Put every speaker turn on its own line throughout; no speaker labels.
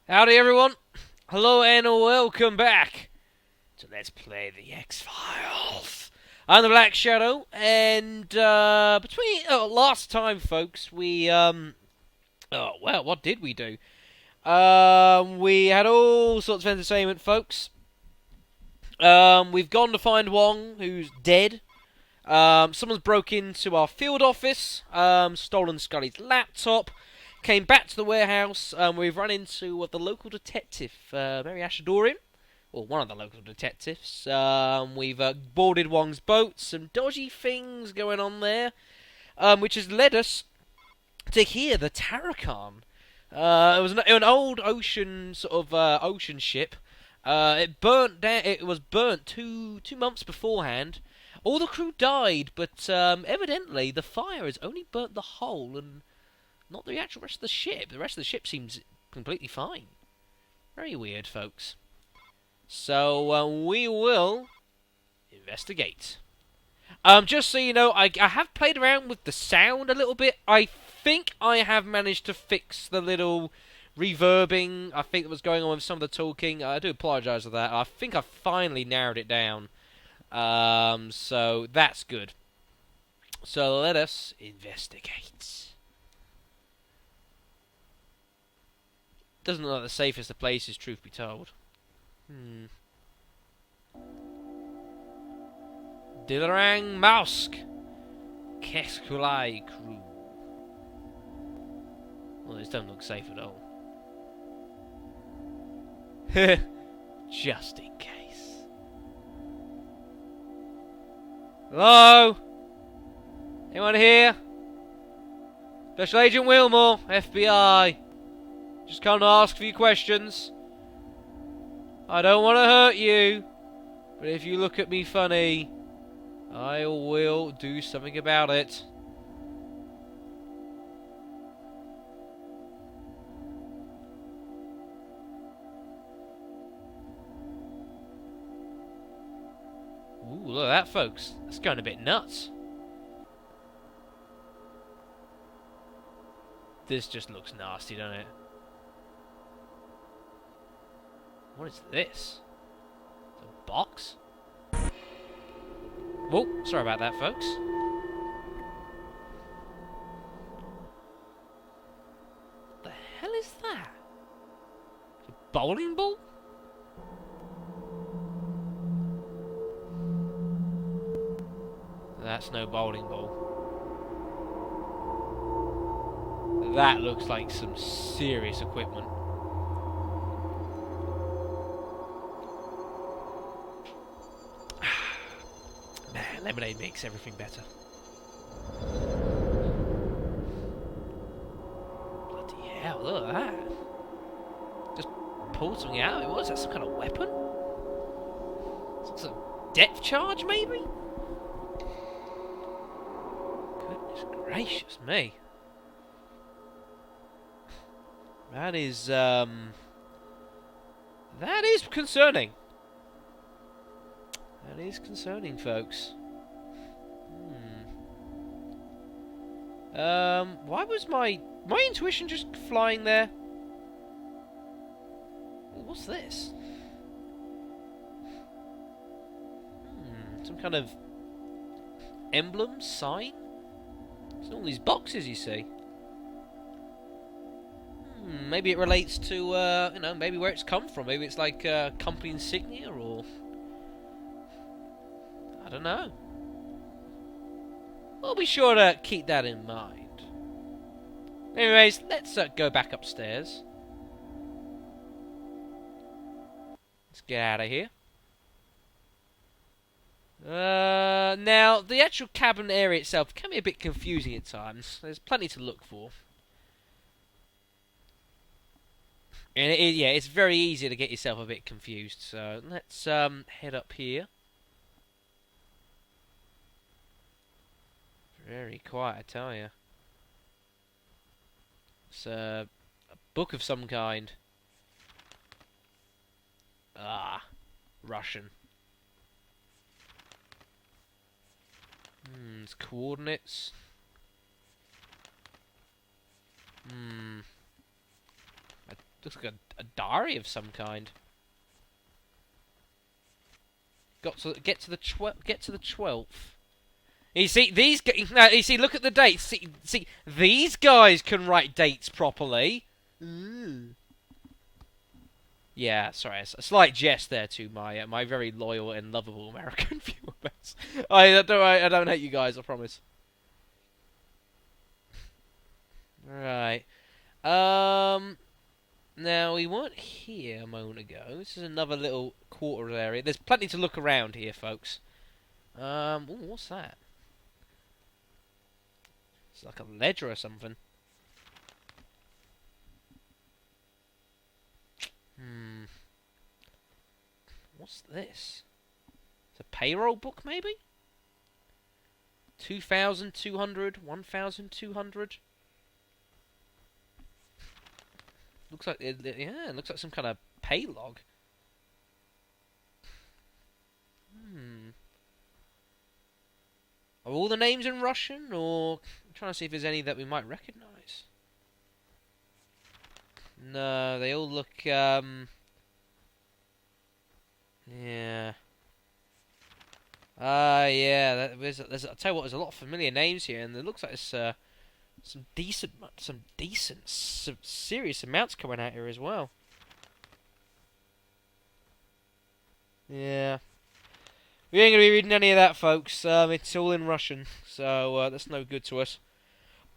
Howdy everyone! Hello and welcome back to Let's Play the X-Files. I'm the Black Shadow, and between last time, folks, what did we do? We had all sorts of entertainment, folks. We've gone to find Wong, who's dead. Someone's broke into our field office, stolen Scully's laptop, came back to the warehouse. We've run into the local detective, Mary Ashadorian, or one of the local detectives. We've boarded Wong's boat, some dodgy things going on there, which has led us to here, the Tarakan. It was an old ocean ocean ship. It burnt down. It was burnt two months beforehand. All the crew died, but evidently the fire has only burnt the hull and not the actual rest of the ship. The rest of the ship seems completely fine. Very weird, folks. So we will investigate. Just so you know, I have played around with the sound a little bit. I think I have managed to fix the little reverbing I think that was going on with some of the talking. I do apologise for that. I think I finally narrowed it down. So that's good. So let us investigate. Doesn't look like the safest of places, truth be told. Dilarang Mausk. Keskulai crew. Well, this doesn't look safe at all. Just in case. Hello? Anyone here? Special Agent Willmore, FBI. Just come to ask a few questions. I don't want to hurt you, but if you look at me funny, I will do something about it. Ooh, look at that, folks. That's going a bit nuts. This just looks nasty, doesn't it? What is this? It's a box? Whoa, sorry about that, folks. What the hell is that? A bowling ball? That's no bowling ball. That looks like some serious equipment. Man, lemonade makes everything better. Bloody hell, look at that. Just pulled something out. What is that, some kind of weapon? Some depth charge, maybe? Goodness gracious me. That is concerning. That is concerning, folks. Why was my intuition just flying there? What's this? Some kind of emblem, sign? It's all these boxes, you see. Maybe it relates to, maybe where it's come from. Maybe it's like company insignia, or I don't know. We'll be sure to keep that in mind. Anyways, let's go back upstairs. Let's get out of here. Now, the actual cabin area itself can be a bit confusing at times. There's plenty to look for. And it's very easy to get yourself a bit confused. So let's head up here. Very quiet, I tell you. It's a book of some kind. Ah, Russian. It's coordinates. Looks like a diary of some kind. Get to the 12th. You see these. No, you see. Look at the dates. See, these guys can write dates properly. Yeah, sorry, a slight jest there to my very loyal and lovable American viewers. I don't hate you guys, I promise. Right. Now we weren't here a moment ago. This is another little quarters area. There's plenty to look around here, folks. Ooh, what's that? It's like a ledger or something. What's this? It's a payroll book, maybe? 2,200, 1,200. Looks like it looks like some kind of pay log. Are all the names in Russian, or I'm trying to see if there's any that we might recognize? No, they all look yeah. Yeah. I'll tell you what, there's a lot of familiar names here, and it looks like there's some serious amounts coming out here as well. Yeah. We ain't gonna be reading any of that, folks. It's all in Russian, so that's no good to us.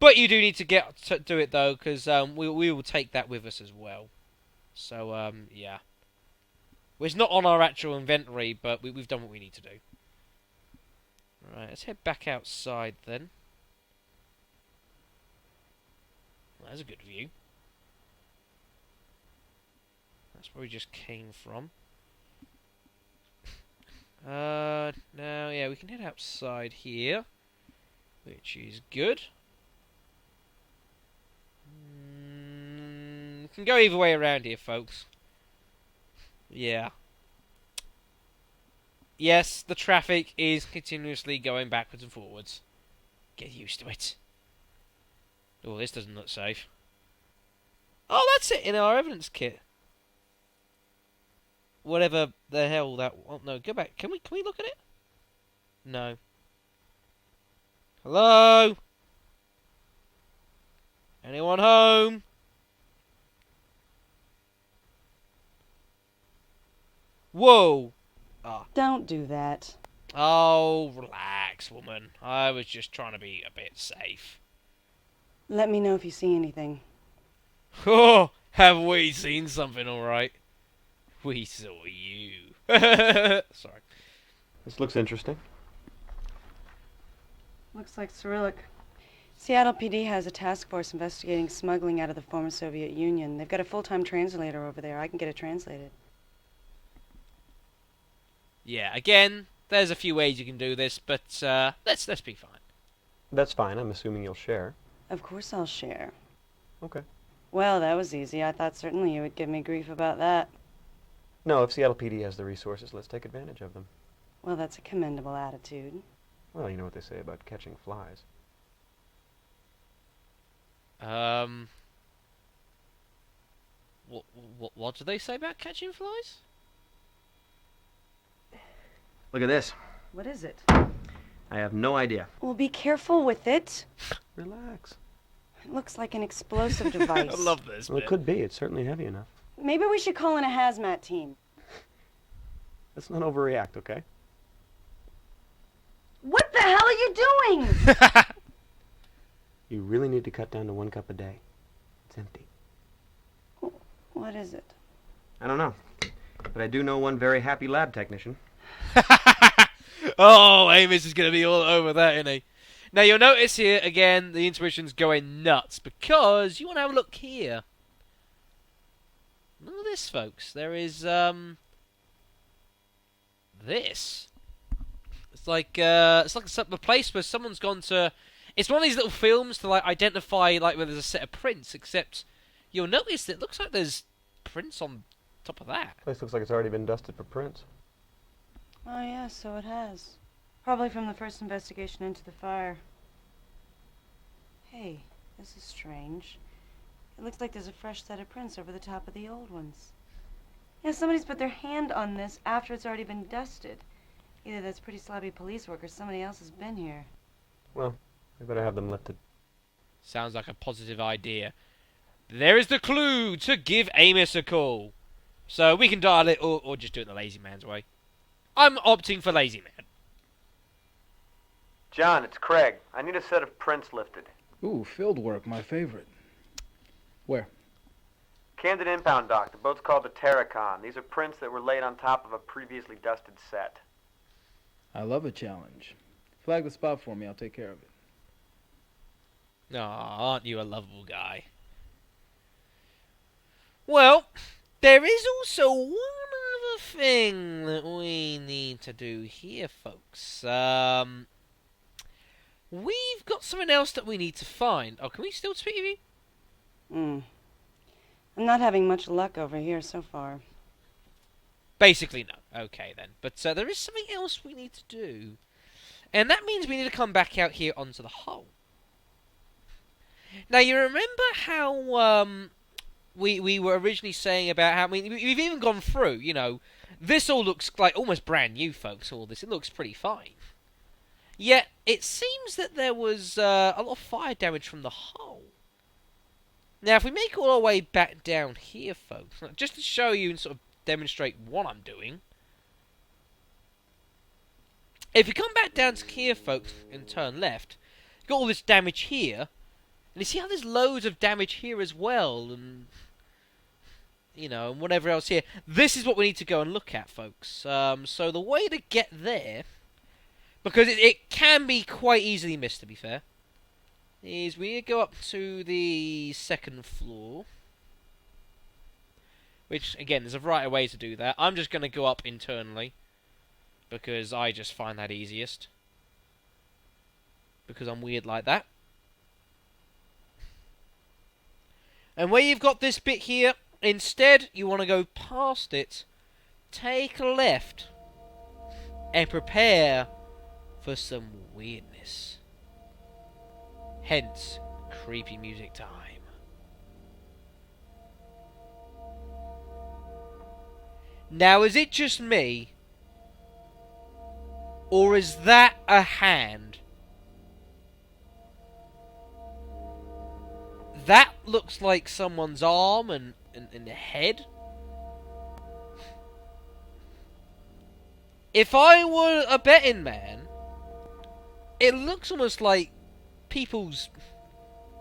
But you do need to get to do it though, because we will take that with us as well. So yeah. Well, it's not on our actual inventory, but we've done what we need to do. Right, let's head back outside then. Well, that's a good view. That's where we just came from. Now, yeah, we can head outside here, which is good. We can go either way around here, folks. Yeah. Yes, the traffic is continuously going backwards and forwards. Get used to it. Oh, this doesn't look safe. Oh, that's it in our evidence kit. Whatever the hell that... Oh, no, go back. Can we look at it? No. Hello? Anyone home? Whoa! Ah.
Don't do that.
Oh, relax, woman. I was just trying to be a bit safe.
Let me know if you see anything.
Oh, have we seen something alright? We saw you. Sorry.
This looks interesting.
Looks like Cyrillic. Seattle PD has a task force investigating smuggling out of the former Soviet Union. They've got a full-time translator over there. I can get it translated.
Yeah, again, there's a few ways you can do this, but let's be fine.
That's fine. I'm assuming you'll share.
Of course I'll share.
Okay.
Well, that was easy. I thought certainly you would give me grief about that.
No, if Seattle PD has the resources, let's take advantage of them.
Well, that's a commendable attitude.
Well, you know what they say about catching flies.
What do they say about catching flies?
Look at this.
What is it?
I have no idea.
Well, be careful with it.
Relax.
It looks like an explosive device.
I love this.
Well, it could be. It's certainly heavy enough.
Maybe we should call in a hazmat team.
Let's not overreact, okay?
What the hell are you doing?
You really need to cut down to 1 cup a day. It's empty.
What is it?
I don't know. But I do know one very happy lab technician.
Oh, Amos is going to be all over that, isn't he? Now, you'll notice here, again, the intuition's going nuts, because you want to have a look here. Look at this, folks. There is, this. It's like a place where someone's gone to... It's one of these little films to, like, identify, like, where there's a set of prints, except you'll notice that it looks like there's prints on top of that.
Place looks like it's already been dusted for prints.
Oh, yeah, so it has. Probably from the first investigation into the fire. Hey, this is strange. It looks like there's a fresh set of prints over the top of the old ones. Yeah, somebody's put their hand on this after it's already been dusted. Either that's pretty sloppy police work or somebody else has been here.
Well, we better have them lifted.
Sounds like a positive idea. There is the clue to give Amos a call. So we can dial it or just do it the lazy man's way. I'm opting for lazy man.
John, it's Craig. I need a set of prints lifted.
Ooh, field work, my favorite. Where?
Camden impound dock. The boat's called the Tarakan. These are prints that were laid on top of a previously dusted set.
I love a challenge. Flag the spot for me, I'll take care of it.
Aw, aren't you a lovable guy? Well, there is also one other thing that we need to do here, folks. We've got something else that we need to find. Oh, can we still speak with you?
I'm not having much luck over here so far.
Basically, no. Okay, then. But there is something else we need to do. And that means we need to come back out here onto the hull. Now, you remember how we were originally saying about how... I mean, we've even gone through, you know... This all looks like almost brand new, folks, all this. It looks pretty fine. Yet, it seems that there was a lot of fire damage from the hull. Now, if we make all our way back down here, folks, just to show you and sort of demonstrate what I'm doing. If you come back down to here, folks, and turn left, you've got all this damage here. And you see how there's loads of damage here as well, and... you know, and whatever else here. This is what we need to go and look at, folks. So the way to get there... because it can be quite easily missed, to be fair, is we go up to the second floor. Which, again, there's a variety of ways to do that. I'm just going to go up internally, because I just find that easiest. Because I'm weird like that. And where you've got this bit here, instead, you want to go past it, take a left, and prepare for some weirdness. Hence, creepy music time. Now, is it just me? Or is that a hand? That looks like someone's arm and the head. If I were a betting man, it looks almost like people's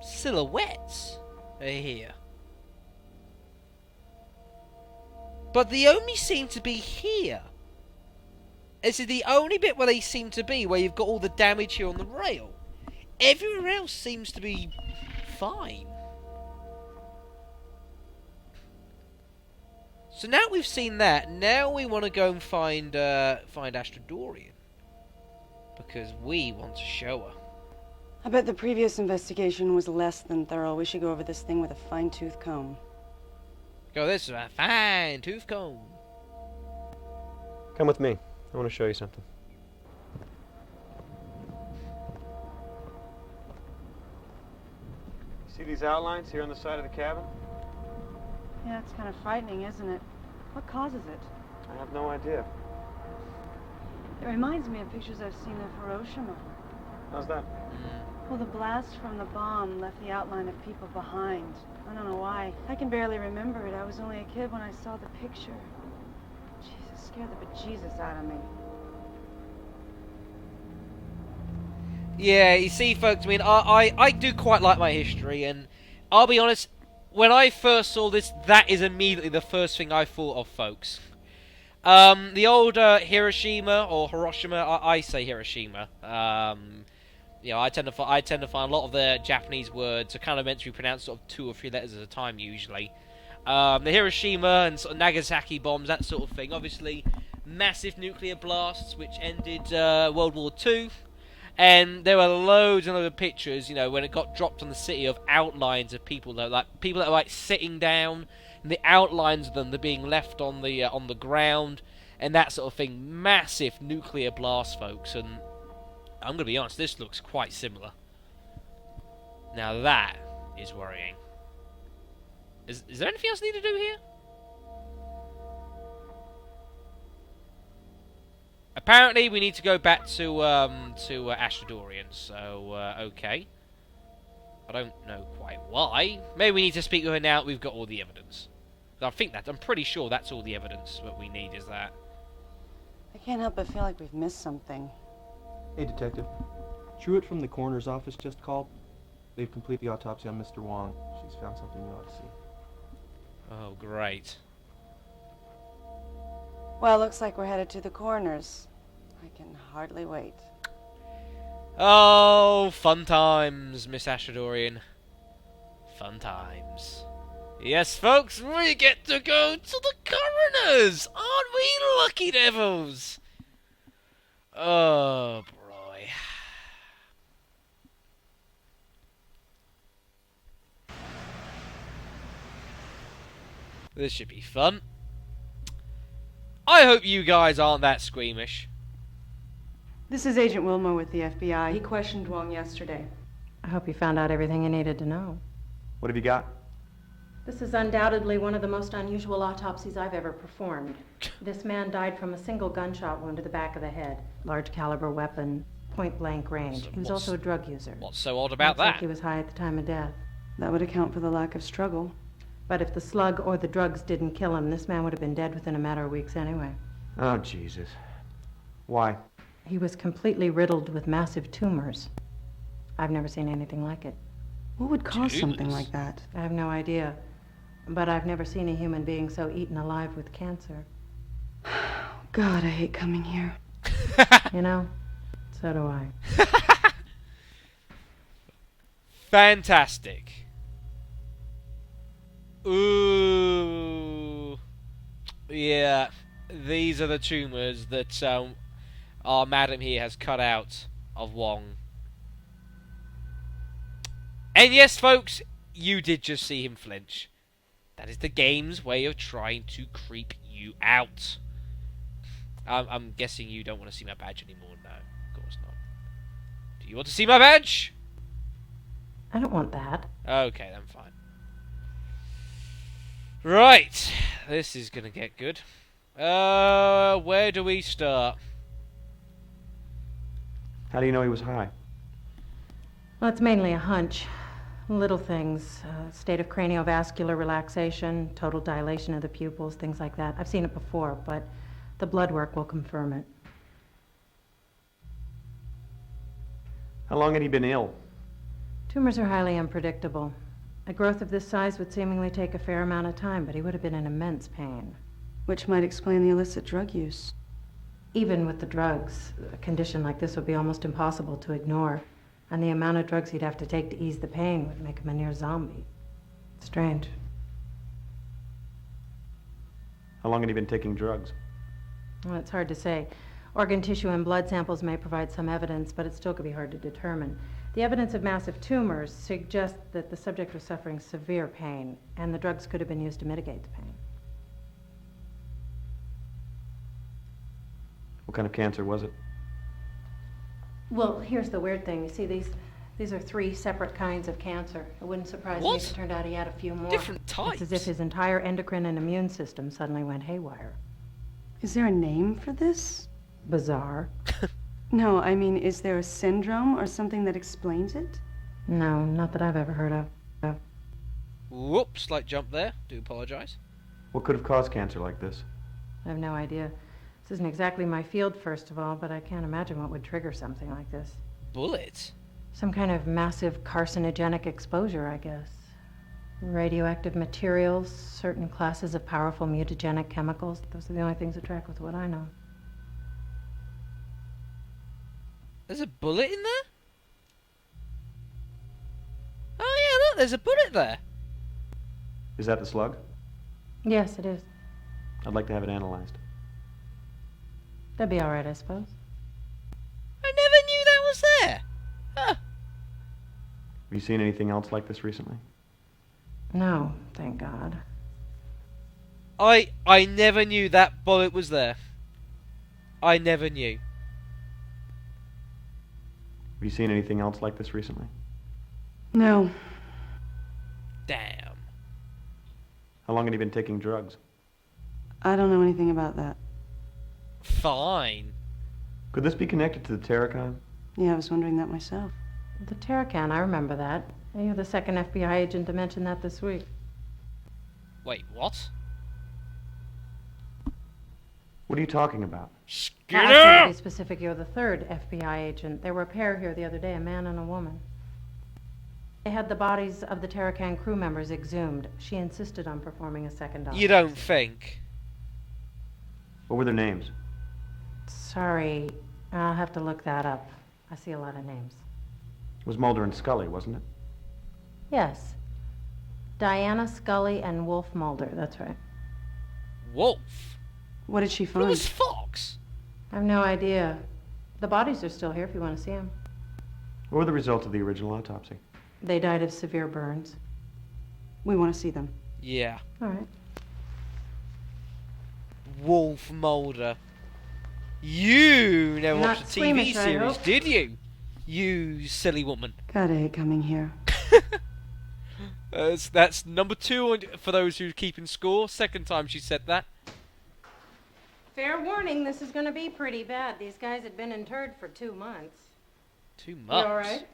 silhouettes are here. But they only seem to be here. This is the only bit where they seem to be, where you've got all the damage here on the rail. Everywhere else seems to be fine. So now we've seen that, now we want to go and find Astrodorian. Because we want to show her.
I bet the previous investigation was less than thorough. We should go over this thing with a fine-tooth comb.
Go, this is a fine tooth comb.
Come with me. I want to show you something. See these outlines here on the side of the cabin?
Yeah, it's kind of frightening, isn't it? What causes it?
I have no idea.
It reminds me of pictures I've seen of Hiroshima.
How's that?
Well, the blast from the bomb left the outline of people behind. I don't know why. I can barely remember it. I was only a kid when I saw the picture. Jesus, scared the bejesus out of me.
Yeah, you see, folks, I mean, I do quite like my history, and I'll be honest, when I first saw this, that is immediately the first thing I thought of, folks. The old Hiroshima, or Hiroshima, I say Hiroshima. You know, I tend to find a lot of the Japanese words are kind of meant to be pronounced sort of 2 or 3 letters at a time, usually. The Hiroshima and sort of Nagasaki bombs, that sort of thing. Obviously, massive nuclear blasts, which ended World War II. And there were loads and loads of pictures, you know, when it got dropped on the city of outlines of people that are like sitting down, and the outlines of them they're being left on the ground, and that sort of thing. Massive nuclear blast, folks, and I'm gonna be honest, this looks quite similar. Now that is worrying. Is there anything else I need to do here? Apparently, we need to go back to Ashdorian. So okay. I don't know quite why. Maybe we need to speak to her now that we've got all the evidence. I'm pretty sure that's all the evidence that we need, is that?
I can't help but feel like we've missed something.
Hey, Detective. Truett from the coroner's office just called. They've completed the autopsy on Mr. Wong. She's found something you ought to see.
Oh, great.
Well, looks like we're headed to the coroner's. I can hardly wait.
Oh, fun times, Miss Ashadorian. Fun times. Yes, folks, we get to go to the coroner's! Aren't we lucky devils? Oh, boy. This should be fun. I hope you guys aren't that squeamish.
This is Agent Willmore with the FBI. He questioned Wong yesterday.
I hope you found out everything you needed to know.
What have you got?
This is undoubtedly one of the most unusual autopsies I've ever performed. This man died from a single gunshot wound to the back of the head. Large caliber weapon, point blank range. He was also a drug user.
What's so odd about
Looks like
that?
he was high at the time of death.
That would account for the lack of struggle.
But if the slug or the drugs didn't kill him, this man would have been dead within a matter of weeks anyway.
Oh, Jesus. Why?
He was completely riddled with massive tumors. I've never seen anything like it.
What would cause something
Tumors?
like that?
I have no idea. But I've never seen a human being so eaten alive with cancer.
God, I hate coming here.
You know, so do I.
Fantastic. Ooh. Yeah, these are the tumours that our madam here has cut out of Wong. And yes, folks, you did just see him flinch. That is the game's way of trying to creep you out. I'm guessing you don't want to see my badge anymore. No, of course not. Do you want to see my badge?
I don't want that.
Okay, then fine. Right, this is gonna get good. Where do we start?
How do you know he was high?
Well, it's mainly a hunch. Little things, state of craniovascular relaxation, total dilation of the pupils, things like that. I've seen it before, but the blood work will confirm it.
How long had he been ill?
Tumors are highly unpredictable. A growth of this size would seemingly take a fair amount of time, but he would have been in immense pain.
Which might explain the illicit drug use.
Even with the drugs, a condition like this would be almost impossible to ignore. And the amount of drugs he'd have to take to ease the pain would make him a near zombie. Strange.
How long had he been taking drugs?
Well, it's hard to say. Organ tissue and blood samples may provide some evidence, but it still could be hard to determine. The evidence of massive tumors suggests that the subject was suffering severe pain, and the drugs could have been used to mitigate the pain.
What kind of cancer was it?
Well, here's the weird thing. You see, these are 3 separate kinds of cancer. It wouldn't surprise me if it turned out he had a few more.
Different types?
It's as if his entire endocrine and immune system suddenly went haywire.
Is there a name for this?
Bizarre.
No, I mean, is there a syndrome or something that explains it?
No, not that I've ever heard of.
Whoops, slight jump there. Do apologise.
What could have caused cancer like this?
I have no idea. This isn't exactly my field, first of all, but I can't imagine what would trigger something like this.
Bullet?
Some kind of massive carcinogenic exposure, I guess. Radioactive materials, certain classes of powerful mutagenic chemicals. Those are the only things that track with what I know.
There's a bullet in there? Oh yeah, look, there's a bullet there.
Is that the slug?
Yes, it is.
I'd like to have it analyzed.
That'd be all right, I suppose.
I never knew that was there. Huh.
Have you seen anything else like this recently?
No, thank God.
I never knew that bullet was there. I never knew.
Have you seen anything else like this recently?
No.
Damn.
How long had he been taking drugs?
I don't know anything about that.
Fine.
Could this be connected to the Tarakan?
Yeah, I was wondering that myself.
The Tarakan, I remember that. You're the second FBI agent to mention that this week.
Wait, what?
What are you talking about?
Well, actually, to
Skinner!
be specific, you're the third FBI agent. There were a pair here the other day, a man and a woman. They had the bodies of the Tarakan crew members exhumed. She insisted on performing a second autopsy.
You don't think?
What were their names?
Sorry, I'll have to look that up. I see a lot of names.
It was Mulder and Scully, wasn't it?
Yes. Diana Scully and Wolf Mulder, that's right.
Wolf?
What did she
Who
find?
was Fox?
I have no idea. The bodies are still here if you want to see them.
What were the results of the original autopsy?
They died of severe burns.
We want to see them.
Yeah.
All right.
Wolf Mulder. You never
Not
watched a TV
squeamish, I
series,
hope.
did you? You silly woman.
Gotta hate coming here.
That's number 2 for those who keep in score. Second time she said that.
Fair warning, this is going to be pretty bad. These guys had been interred for 2 months.
2
You
months.
all right?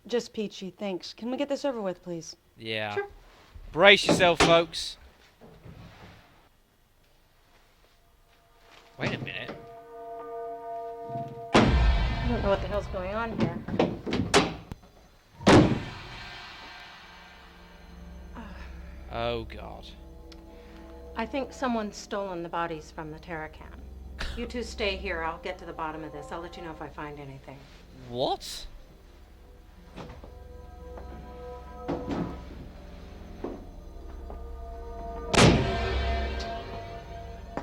Just peachy, thanks. Can we get this over with, please?
Yeah.
Sure.
Brace yourself, folks. Wait a minute.
I don't know what the hell's going on here.
Oh, God.
I think someone's stolen the bodies from the Tarakan. You two stay here. I'll get to the bottom of this. I'll let you know if I find anything.
What?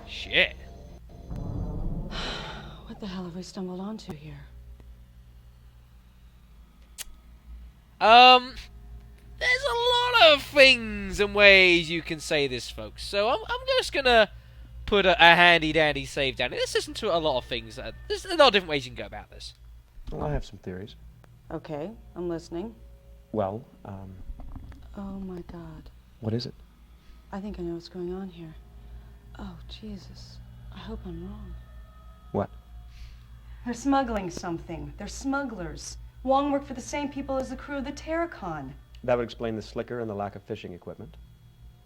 Shit.
What the hell have we stumbled onto here?
There's a lot of things and ways you can say this, folks. So I'm just gonna put a handy dandy save down. Let's listen to a lot of things. There's a lot of different ways you can go about this.
Well, I have some theories.
Okay, I'm listening.
Well,
Oh my god.
what is it?
I think I know what's going on here. Oh, Jesus. I hope I'm wrong.
What?
They're smuggling something. They're smugglers. Wong worked for the same people as the crew of the Tarakan.
That would explain the slicker and the lack of fishing equipment.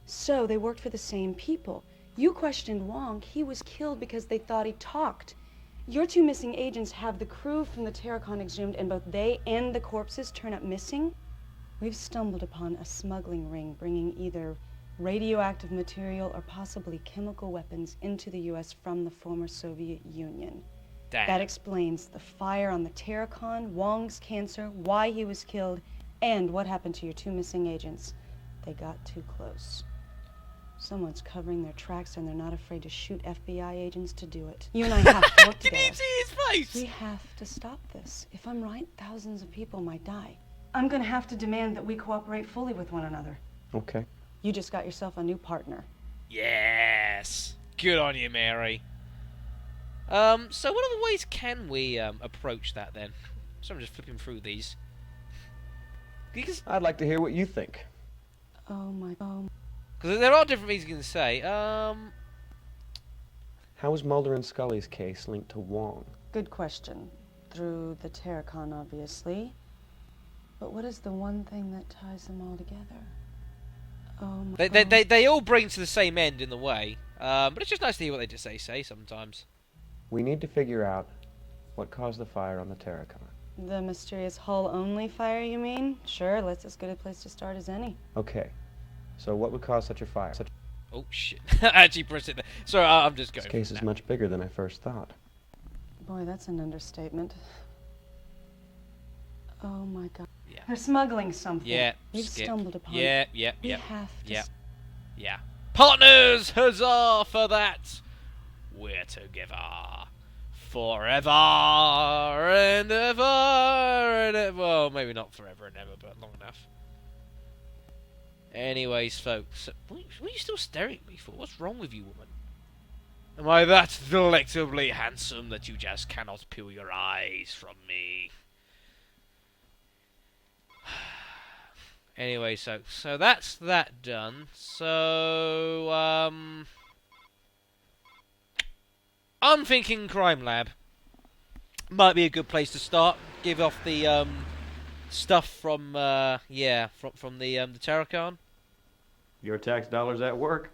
So they worked for the same people. You questioned Wong. He was killed because they thought he talked. Your 2 missing agents have the crew from the Tarakan exhumed, and both they and the corpses turn up missing? We've stumbled upon a smuggling ring bringing either radioactive material or possibly chemical weapons into the U.S. from the former Soviet Union.
Damn.
That explains the fire on the Tarakan, Wong's cancer, why he was killed, and what happened to your 2 missing agents. They got too close. Someone's covering their tracks, and they're not afraid to shoot FBI agents to do it. You and I have to work
Did
together.
you see his face?
We have to stop this. If I'm right, thousands of people might die. I'm gonna have to demand that we cooperate fully with one another.
Okay.
You just got yourself a new partner.
Yes. Good on you, Mary. So what other ways can we approach that then? So I'm just flipping through these. Because
I'd like to hear what you think.
Oh my god.
there are different things you can say.
How is Mulder and Scully's case linked to Wong?
Good question. Through the Tarakan, obviously. But what is the one thing that ties them all together? Oh my god.
they all bring to the same end in the way. But it's just nice to hear what they just say sometimes.
We need to figure out what caused the fire on the Tarakan.
The mysterious hull-only fire, you mean? Sure, that's as good a place to start as any.
Okay. So what would cause such a fire?
Oh shit! I actually pressed it there. Sorry, I'm just going.
This case
from
is
that.
much bigger than I first thought.
Boy, that's an understatement. Oh my god.
Yeah.
They're smuggling something.
Yeah.
We've
skip.
stumbled upon
Yeah.
it.
Yeah.
We
Yeah.
have to
Yeah. Yeah. Partners, huzzah for that! We're together forever and ever and ever. Well, maybe not forever and ever, but long enough. Anyways, folks, what are you still staring at me for? What's wrong with you, woman? Am I that delectably handsome that you just cannot peel your eyes from me? Anyway, so that's that done. So I'm thinking crime lab might be a good place to start. Give off the stuff from from the Tarakan.
Your tax dollars at work.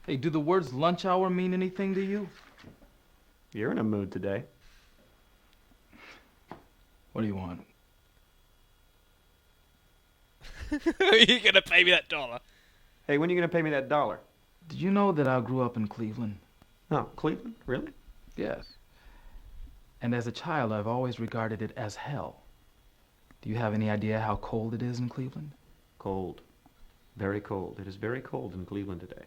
Hey, do the words lunch hour mean anything to you?
You're in a mood today.
What do you want?
Are you gonna pay me that $1?
Hey, when are you gonna pay me that $1?
Did you know that I grew up in Cleveland?
Oh, Cleveland? Really?
Yes. And as a child, I've always regarded it as hell. Do you have any idea how cold it is in Cleveland?
Cold. Very cold. It is very cold in Cleveland today.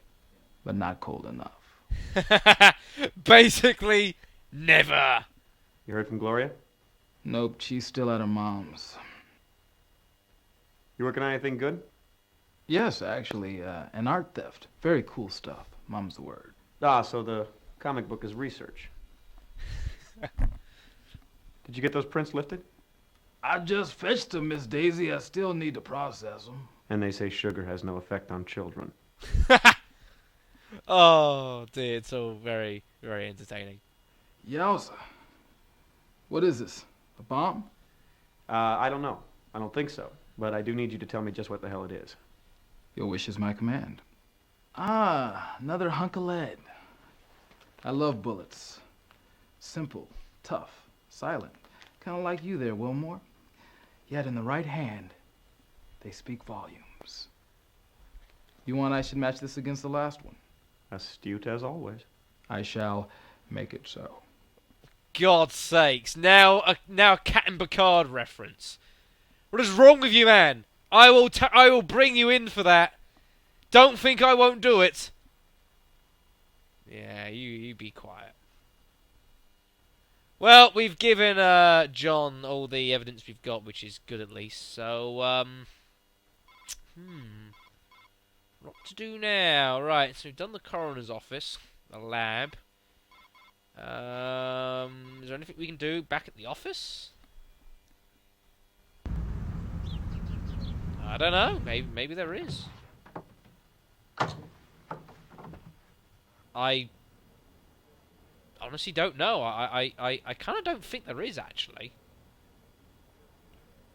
But not cold enough.
Basically, never.
You heard from Gloria?
Nope, she's still at her mom's.
You working on anything good?
Yes, actually, an art theft. Very cool stuff. Mom's the word.
Ah, so the comic book is research. Did you get those prints lifted?
I just fetched them, Miss Daisy. I still need to process them.
And they say sugar has no effect on children.
Oh dear, it's all very, very entertaining.
Yowza. What is this? A bomb?
I don't know. I don't think so. But I do need you to tell me just what the hell it is.
Your wish is my command. Ah, another hunk of lead. I love bullets. Simple, tough, silent. Kind of like you there, Willmore. Yet in the right hand, they speak volumes. You want I should match this against the last one?
Astute as always.
I shall make it so.
God's sakes! Now a Cat and Picard reference. What is wrong with you, man? I will bring you in for that. Don't think I won't do it. Yeah, you be quiet. Well, we've given John all the evidence we've got, which is good at least. So, what to do now? Right, so we've done the coroner's office, the lab. Is there anything we can do back at the office? I don't know. Maybe there is. I honestly don't know. I kind of don't think there is, actually.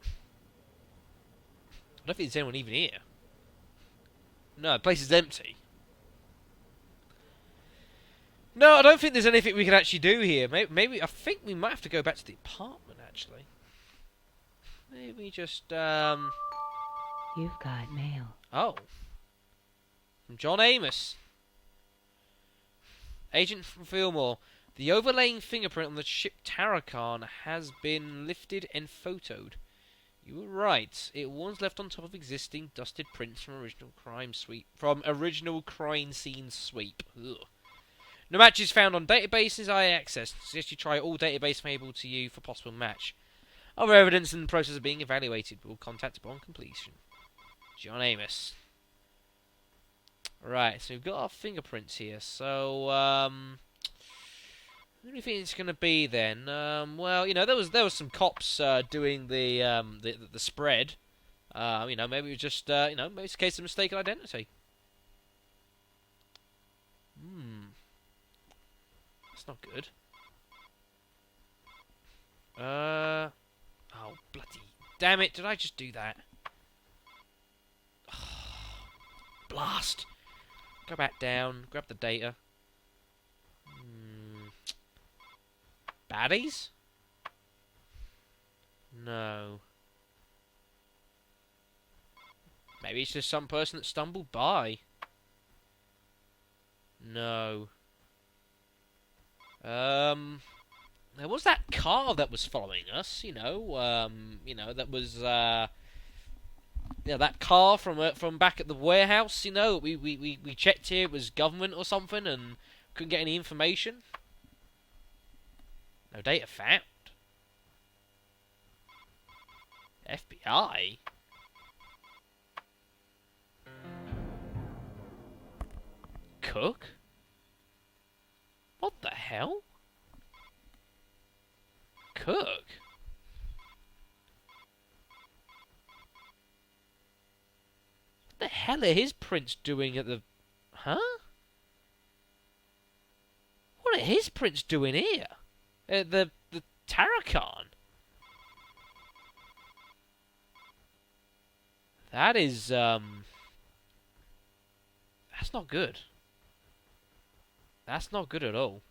I don't think there's anyone even here. No, the place is empty. No, I don't think there's anything we can actually do here. Maybe I think we might have to go back to the apartment, actually. Maybe just,
You've got mail.
Oh. From John Amos. Agent from Willmore. The overlaying fingerprint on the ship Tarakan has been lifted and photoed. You were right. It was left on top of existing dusted prints from original crime scene sweep. Ugh. No matches found on databases I accessed. Suggest you try all databases available to you for possible match. Other evidence in the process of being evaluated. We'll contact upon completion. John Amos. Right, so we've got our fingerprints here. So, who do you think it's going to be then? Well, you know, there was some cops doing the spread. You know, maybe it was just you know, maybe it's a case of mistaken identity. That's not good. Oh bloody damn it! Did I just do that? Blast! Go back down. Grab the data. Baddies? No. Maybe it's just some person that stumbled by. No. There was that car that was following us, you know, that was, that car from back at the warehouse, you know, we checked here, it was government or something, and couldn't get any information. No data found. FBI? Cook? What the hell? Cook? hell are his prints doing at the... Huh? What are his prints doing here? The Tarakan? That is, that's not good. That's not good at all.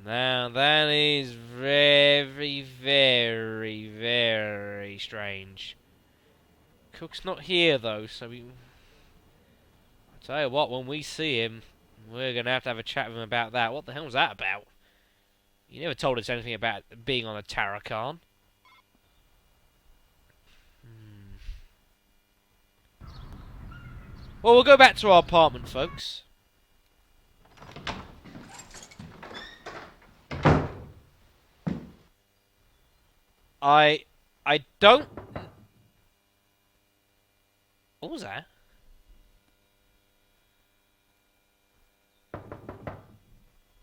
Now that is very, very, very strange. Cook's not here though, so we... I'll tell you what, when we see him, we're gonna have a chat with him about that. What the hell was that about? You never told us anything about being on a Tarakan. Well, we'll go back to our apartment, folks. I don't... What was that?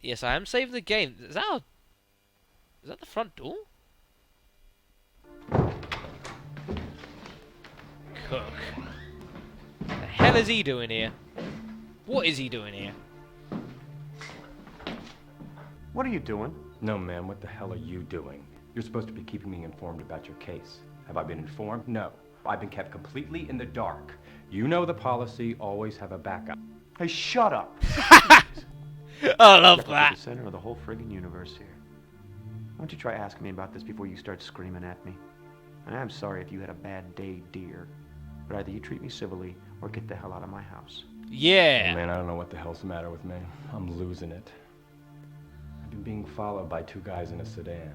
Yes, I am saving the game. Is that the front door? Cook. The hell is he doing here? What is he doing here?
What are you doing?
No, man, what the hell are you doing? You're supposed to be keeping me informed about your case. Have I been informed? No. I've been kept completely in the dark. You know the policy, always have a backup.
Hey, shut up!
I love
You're
that.
the center of the whole friggin' universe here. Why don't you try asking me about this before you start screaming at me? And I'm sorry if you had a bad day, dear. But either you treat me civilly or get the hell out of my house.
Yeah.
Oh, man, I don't know what the hell's the matter with me. I'm losing it. I've been being followed by two guys in a sedan.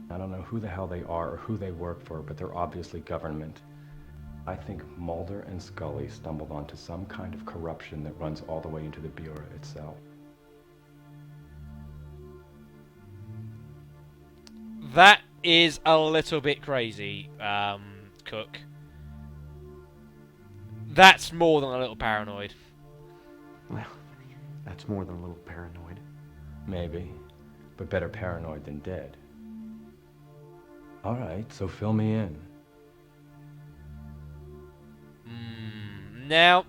I don't know who the hell they are or who they work for, but they're obviously government. I think Mulder and Scully stumbled onto some kind of corruption that runs all the way into the Bureau itself.
That is a little bit crazy, Cook. That's more than a little paranoid.
Well, that's more than a little paranoid.
Maybe, but better paranoid than dead. All right, so fill me in.
Now,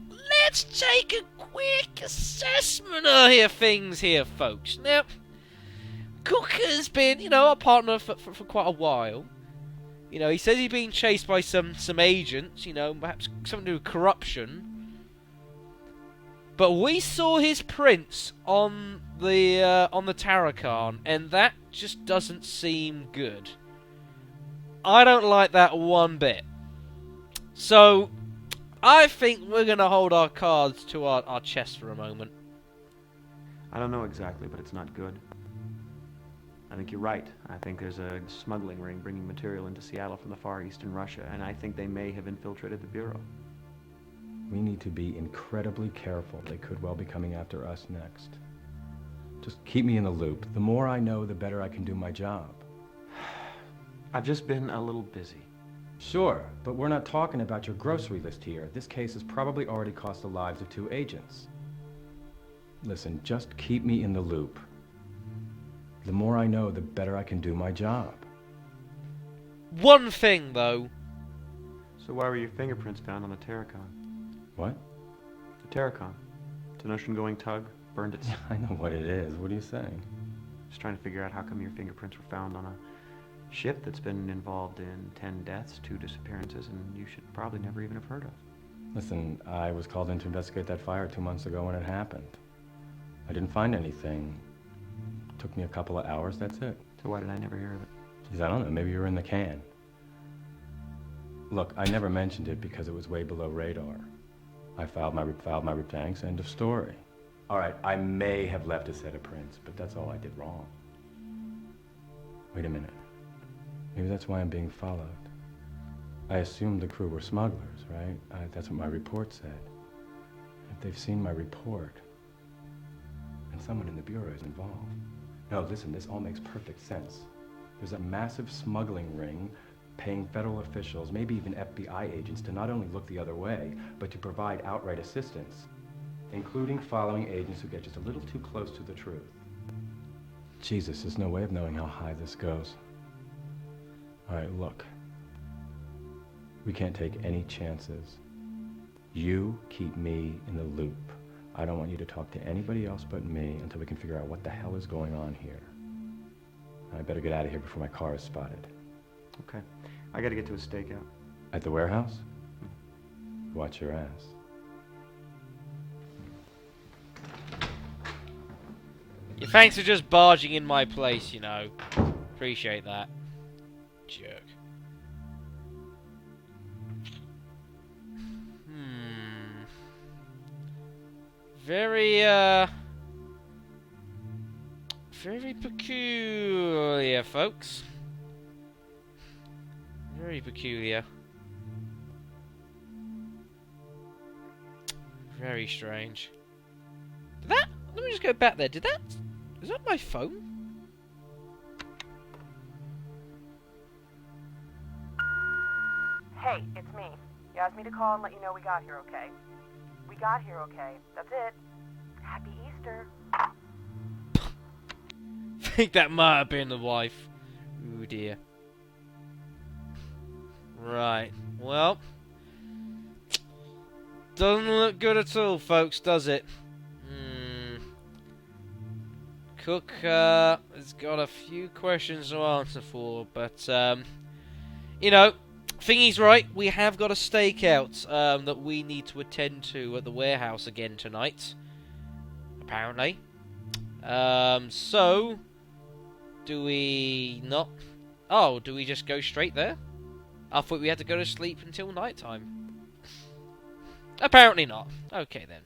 let's take a quick assessment of things here, folks. Now, Cook has been, a partner for quite a while. He says he's being chased by some agents, perhaps something to do with corruption. But we saw his prints on the Tarakan, and that just doesn't seem good. I don't like that one bit. So, I think we're going to hold our cards to our chest for a moment.
I don't know exactly, but it's not good. I think you're right. I think there's a smuggling ring bringing material into Seattle from the Far East in Russia, and I think they may have infiltrated the Bureau.
We need to be incredibly careful. They could well be coming after us next. Just keep me in the loop. The more I know, the better I can do my job.
I've just been a little busy.
Sure, but we're not talking about your grocery list here. This case has probably already cost the lives of 2 agents. Listen, just keep me in the loop. The more I know, the better I can do my job.
One thing, though.
So why were your fingerprints found on the Tarakan?
What?
The Tarakan. It's an ocean-going tug. Burned its...
I know what it is. What are you saying?
Just trying to figure out how come your fingerprints were found on a ship that's been involved in 10 deaths, 2 disappearances, and you should probably never even have heard of.
Listen, I was called in to investigate that fire 2 months ago when it happened. I didn't find anything. It took me a couple of hours, that's it.
So why did I never hear of it?
Geez, I don't know, maybe you were in the can. Look, I never mentioned it because it was way below radar. I filed my thanks, end of story. All right, I may have left a set of prints, but that's all I did wrong. Wait a minute. Maybe that's why I'm being followed. I assumed the crew were smugglers, right? That's what my report said. If they've seen my report, and someone in the Bureau is involved. No, listen, this all makes perfect sense. There's a massive smuggling ring paying federal officials, maybe even FBI agents, to not only look the other way, but to provide outright assistance, including following agents who get just a little too close to the truth. Jesus, there's no way of knowing how high this goes. Alright, look. We can't take any chances. You keep me in the loop. I don't want you to talk to anybody else but me until we can figure out what the hell is going on here. I better get out of here before my car is spotted.
Okay. I gotta get to a stakeout.
At the warehouse? Watch your ass.
Yeah, thanks for just barging in my place, you know. Appreciate that. Jerk. Very, very peculiar, folks. Very peculiar. Very strange. Did that... Let me just go back there. Did that... Is that my phone?
Hey, it's me. You asked me to call and let you know we got here okay. We got here okay. That's it. Happy Easter.
Think that might have been the wife. Ooh dear. Right. Well. Doesn't look good at all, folks, does it? Cook has got a few questions to answer for, but, you know, Thingy's right. We have got a stakeout that we need to attend to at the warehouse again tonight. Apparently. So, do we not... Oh, do we just go straight there? I thought we had to go to sleep until night time. Apparently not. Okay then.